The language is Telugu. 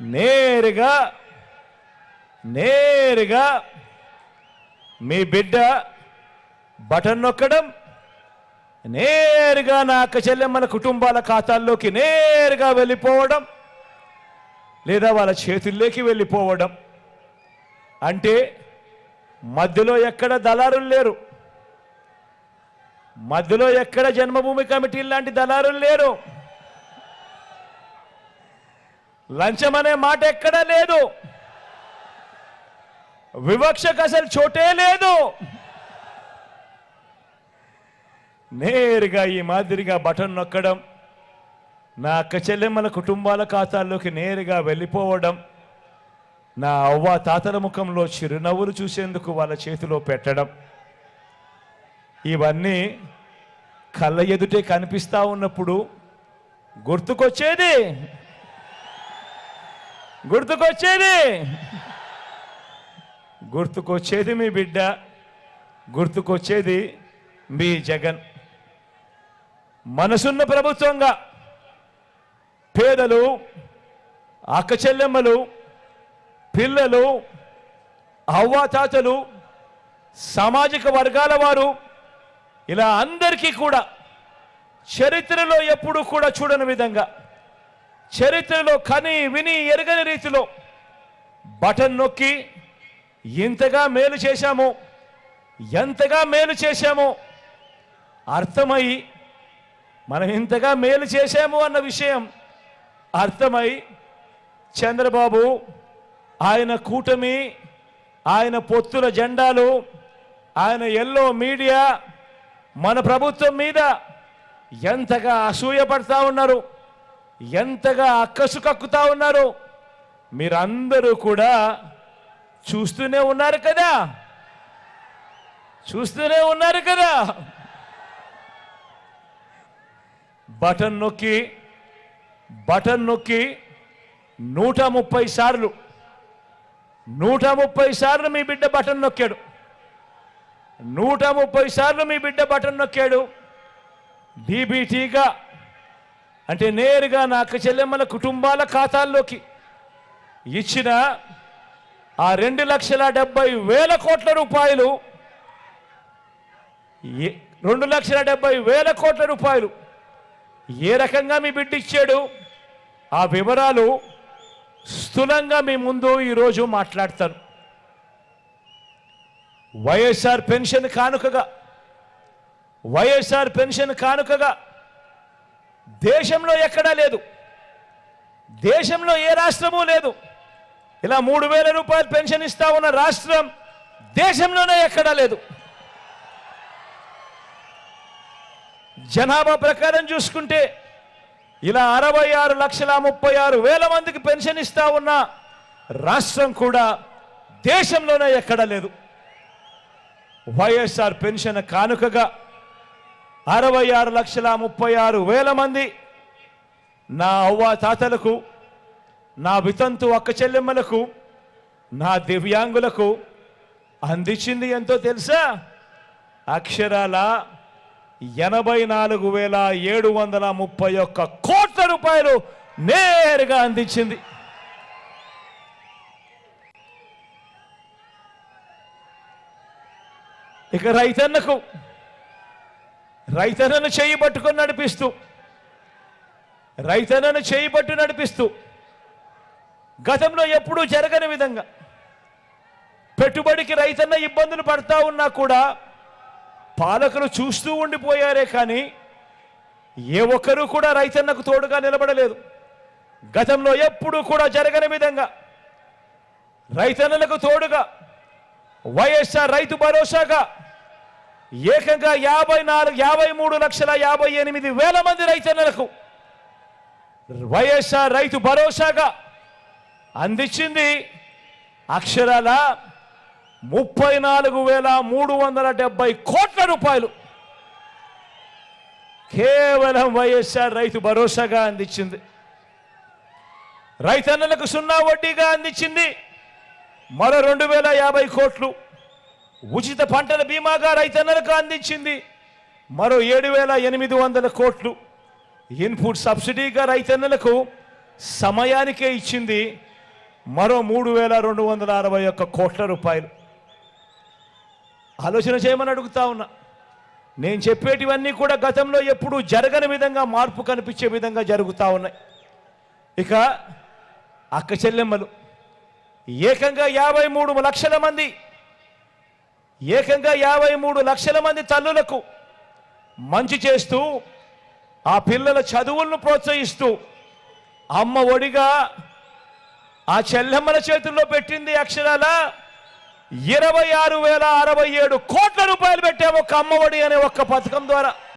నేరుగా మీ బిడ్డ బటన్ నొక్కడం, నేరుగా నా అక్క చెల్లెమ్మల కుటుంబాల ఖాతాల్లోకి నేరుగా వెళ్ళిపోవడం, లేదా వాళ్ళ చేతుల్లోకి వెళ్ళిపోవడం. అంటే మధ్యలో ఎక్కడ దళారులు లేరు, మధ్యలో ఎక్కడ జన్మభూమి కమిటీ లాంటి దళారులు లేరు, లంచం అనే మాట ఎక్కడా లేదు, వివక్షకు అసలు చోటే లేదు. నేరుగా ఈ మాదిరిగా బటన్ నొక్కడం, నా అక్క చెల్లెమ్మల కుటుంబాల ఖాతాల్లోకి నేరుగా వెళ్ళిపోవడం, నా అవ్వ తాతల ముఖంలో చిరునవ్వులు చూసేందుకు వాళ్ళ చేతిలో పెట్టడం, ఇవన్నీ కళ్ళ ఎదుటే కనిపిస్తూ ఉన్నప్పుడు గుర్తుకొచ్చేది మీ బిడ్డ, గుర్తుకొచ్చేది మీ జగన్. మనసున్న ప్రభుత్వంగా పేదలు, అక్క చెల్లెమ్మలు, పిల్లలు, అవ్వాతాతలు, సామాజిక వర్గాల వారు, ఇలా అందరికీ కూడా చరిత్రలో ఎప్పుడూ కూడా చూడని విధంగా, చరిత్రలో కని విని ఎరగని రీతిలో బటన్ నొక్కి ఎంతగా మేలు చేశామో అర్థమై, మనం ఇంతగా మేలు చేశాము అన్న విషయం అర్థమై చంద్రబాబు, ఆయన కూటమి, ఆయన పొత్తుల జెండాలు, ఆయన ఎల్లో మీడియా మన ప్రభుత్వం మీద ఎంతగా అసూయపడతా ఉన్నారు, ఎంతగా అక్కసు కక్కుతా ఉన్నారు, మీరందరూ కూడా చూస్తూనే ఉన్నారు కదా. బటన్ నొక్కి 130 సార్లు మీ బిడ్డ బటన్ నొక్కాడు. 130 సార్లు మీ బిడ్డ బటన్ నొక్కాడు. డీబీటీగా అంటే నేరుగా నా అక్క చెల్లెమ్మల కుటుంబాల ఖాతాల్లోకి ఇచ్చిన ఆ 2,70,000 కోట్ల రూపాయలు, 2,70,000 కోట్ల రూపాయలు ఏ రకంగా మీ బిడ్డ ఇచ్చాడు, ఆ వివరాలు స్థూలంగా మీ ముందు ఈరోజు మాట్లాడతాను. వైఎస్ఆర్ పెన్షన్ కానుకగా దేశంలో ఎక్కడా లేదు, దేశంలో ఏ రాష్ట్రమూ లేదు. ఇలా 3,000 రూపాయలు పెన్షన్ ఇస్తా ఉన్న రాష్ట్రం దేశంలోనే ఎక్కడా లేదు. జనాభా ప్రకారం చూసుకుంటే ఇలా 66,36,000 మందికి పెన్షన్ ఇస్తా ఉన్న రాష్ట్రం కూడా దేశంలోనే ఎక్కడా లేదు. వైఎస్ఆర్ పెన్షన్ కానుకగా 66,36,000 మంది నా అవ్వ తాతలకు, నా వితంతు అక్క చెల్లెమ్మలకు, నా దివ్యాంగులకు అందించింది ఎంతో తెలుసా? అక్షరాల 84,731 కోట్ల రూపాయలు నేరుగా అందించింది. ఇక రైతన్నను చేయి పట్టుకొని నడిపిస్తూ గతంలో ఎప్పుడూ జరగని విధంగా పెట్టుబడికి రైతన్న ఇబ్బందులు పడతా ఉన్నా కూడా పాలకులు చూస్తూ ఉండిపోయారే కానీ ఏ ఒక్కరూ కూడా రైతన్నకు తోడుగా నిలబడలేదు. గతంలో ఎప్పుడూ కూడా జరగని విధంగా రైతన్నలకు తోడుగా వైఎస్ఆర్ రైతు భరోసాగా ఏకంగా 53,58,000 మంది రైతన్నలకు వైఎస్ఆర్ రైతు భరోసాగా అందించింది అక్షరాల 34,370 కోట్ల రూపాయలు కేవలం వైఎస్ఆర్ రైతు భరోసాగా అందించింది. రైతన్నలకు 0 వడ్డీగా అందించింది మరో 2,050 కోట్లు. ఉచిత పంటల బీమాగా రైతన్నలకు అందించింది మరో 7,800 కోట్లు. ఇన్పుట్ సబ్సిడీగా రైతన్నలకు సమయానికే ఇచ్చింది మరో 3,261 కోట్ల రూపాయలు. ఆలోచన చేయమని అడుగుతా ఉన్నా. నేను చెప్పేటివన్నీ కూడా గతంలో ఎప్పుడూ జరగని విధంగా మార్పు కనిపించే విధంగా జరుగుతూ ఉన్నాయి. ఇక అక్క చెల్లెమ్మలు ఏకంగా 53 లక్షల మంది, ఏకంగా 53 లక్షల మంది తల్లులకు మంచి చేస్తూ ఆ పిల్లల చదువులను ప్రోత్సహిస్తూ అమ్మ ఒడిగా ఆ చెల్లెమ్మల చేతుల్లో పెట్టింది అక్షరాల 26,067 కోట్ల రూపాయలు పెట్టాము ఒక్క అమ్మ ఒడి అనే ఒక్క పథకం ద్వారా.